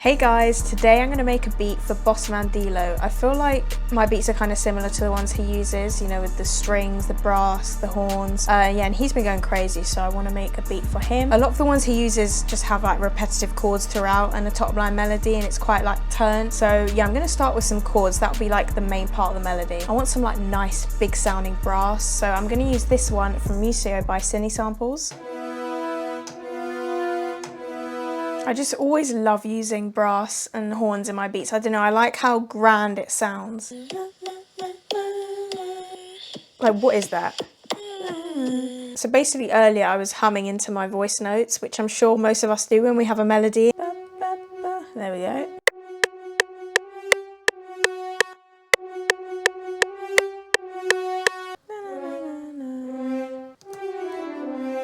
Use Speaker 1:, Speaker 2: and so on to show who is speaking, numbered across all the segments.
Speaker 1: Hey guys, today I'm going to make a beat for BossMan Dlow. I feel like my beats are kind of similar to the ones he uses, you know, with the strings, the brass, the horns. And he's been going crazy, so I want to make a beat for him. A lot of the ones he uses just have like repetitive chords throughout and a top line melody, and it's quite like turned. So yeah, I'm going to start with some chords. That'll be like the main part of the melody. I want some like nice big sounding brass, so I'm going to use this one from Museo by Cine Samples. I just always love using brass and horns in my beats. I don't know, I like how grand it sounds. Like, what is that? So basically earlier I was humming into my voice notes, which I'm sure most of us do when we have a melody. There we go.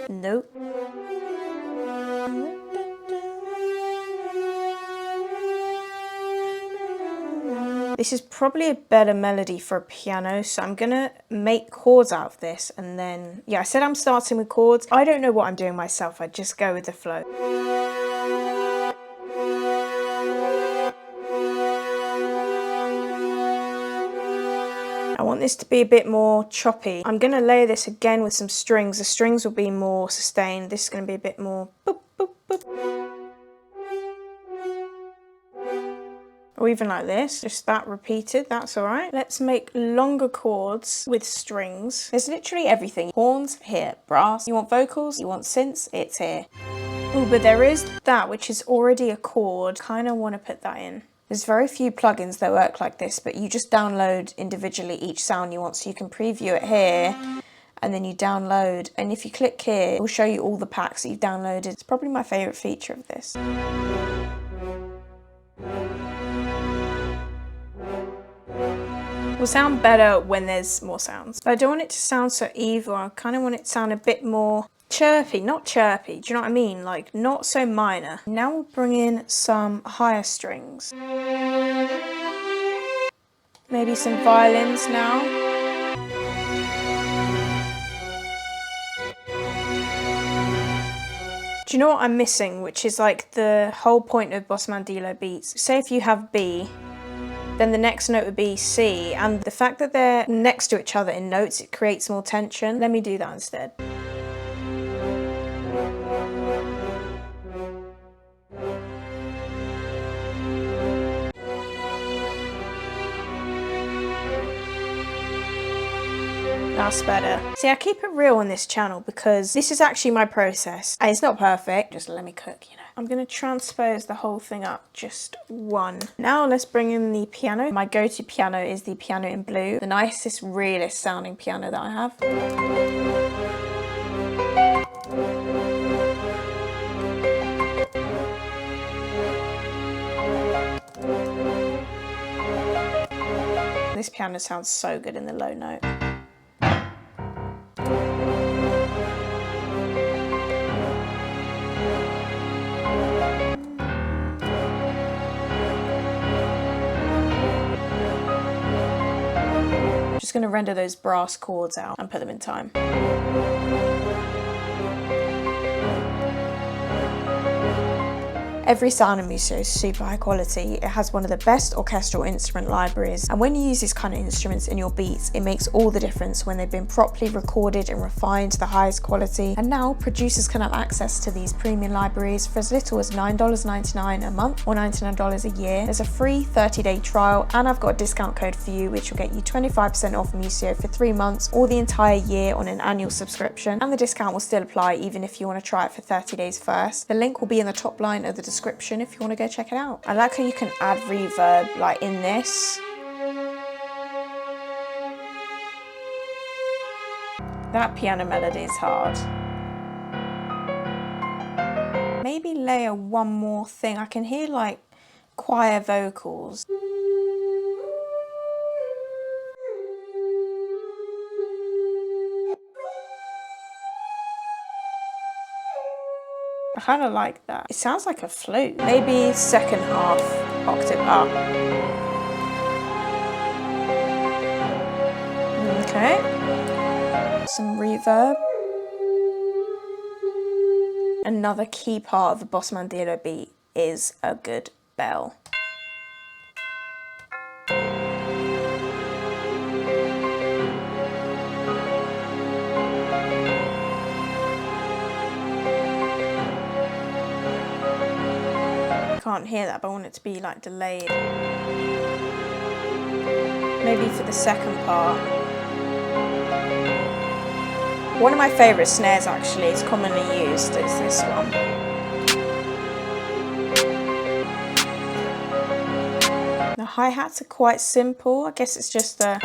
Speaker 1: Nope. This is probably a better melody for a piano, so I'm gonna make chords out of this, and then, yeah, I said I'm starting with chords. I don't know what I'm doing myself, I just go with the flow. I want this to be a bit more choppy. I'm gonna layer this again with some strings. The strings will be more sustained. This is gonna be a bit more boop, boop, boop. Or even like this, just that repeated, that's all right. Let's make longer chords with strings. There's literally everything. Horns, here. Brass. You want vocals, you want synths, it's here. Oh, but there is that, which is already a chord. Kind of want to put that in. There's very few plugins that work like this, but you just download individually each sound you want, so you can preview it here, and then you download, and if you click here, it will show you all the packs that you've downloaded. It's probably my favorite feature of this. It will sound better when there's more sounds. But I don't want it to sound so evil. I kind of want it to sound a bit more chirpy, not chirpy, do you know what I mean? Like, not so minor. Now we'll bring in some higher strings. Maybe some violins now. Do you know what I'm missing? Which is like the whole point of BossMan Dlow beats. Say if you have B, then the next note would be C, and the fact that they're next to each other in notes, it creates more tension. Let me do that instead. That's better. See, I keep it real on this channel because this is actually my process. And it's not perfect, just let me cook, you know. I'm gonna transpose the whole thing up just one. Now let's bring in the piano. My go-to piano is the piano in blue, the nicest, realist sounding piano that I have. This piano sounds so good in the low note. Just going to render those brass chords out and put them in time. Every sound in Museo is super high quality. It has one of the best orchestral instrument libraries, and when you use these kind of instruments in your beats, it makes all the difference when they've been properly recorded and refined to the highest quality. And now producers can have access to these premium libraries for as little as $9.99 a month or $99 a year. There's a free 30-day trial, and I've got a discount code for you which will get you 25% off Museo for 3 months or the entire year on an annual subscription, and the discount will still apply even if you want to try it for 30 days first. The link will be in the top line of the description if you want to go check it out. I like how you can add reverb like in this. That piano melody is hard. Maybe layer one more thing. I can hear like choir vocals. I kind of like that. It sounds like a flute. Maybe second half octave up. Okay. Some reverb. Another key part of the BossMan Dlow beat is a good bell. Can't hear that, but I want it to be like delayed. Maybe for the second part. One of my favourite snares actually, it's commonly used, is this one. The hi-hats are quite simple. I guess it's just a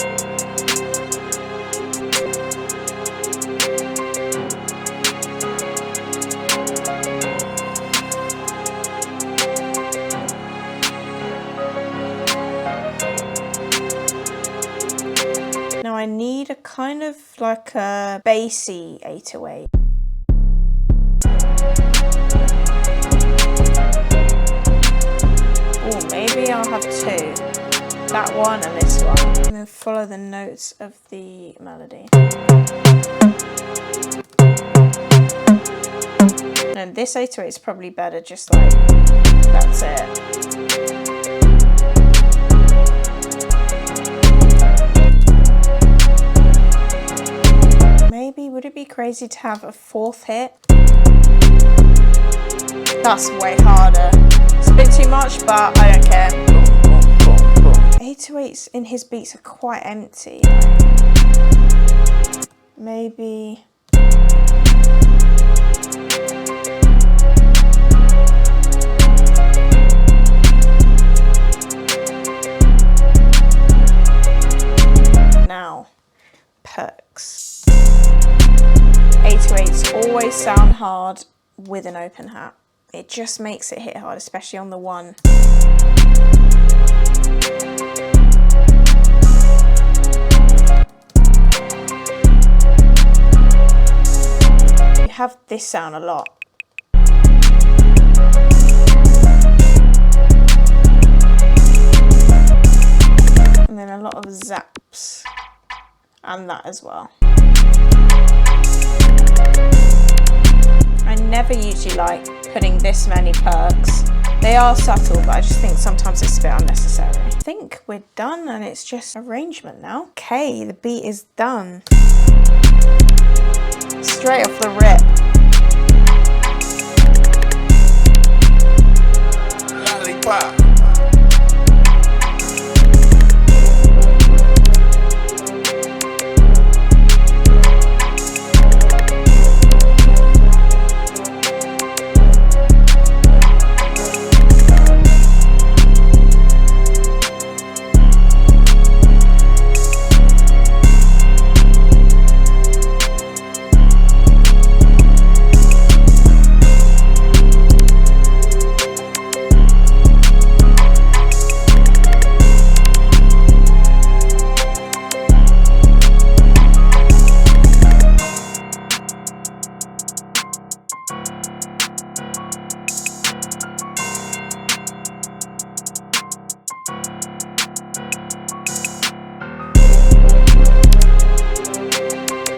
Speaker 1: Now I need a kind of like a bassy 808. Oh, maybe I'll have two. That one and this one. And then follow the notes of the melody. And this 808 is probably better, just like, that's it. Maybe, would it be crazy to have a fourth hit? That's way harder. It's a bit too much, but I don't care. 808s in his beats are quite empty. Maybe... Now, perks. 808s always sound hard with an open hat. It just makes it hit hard, especially on the one. You have this sound a lot. And then a lot of zaps. And that as well. I never usually like putting this many perks. They are subtle, but I just think sometimes it's a bit unnecessary. I think we're done and it's just arrangement now. Okay, the beat is done. Straight off the rip.
Speaker 2: Lollipop.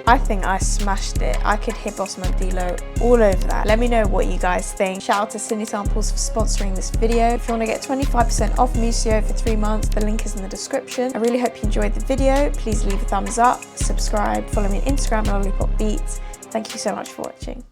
Speaker 1: I think I smashed it. I could hit BossMan Dlow all over that. Let me know what you guys think. Shout out to Cindy Samples for sponsoring this video. If you want to get 25% off Musio for 3 months, the link is in the description. I really hope you enjoyed the video. Please leave a thumbs up, subscribe, follow me on Instagram, Lollypopbeatz. Thank you so much for watching.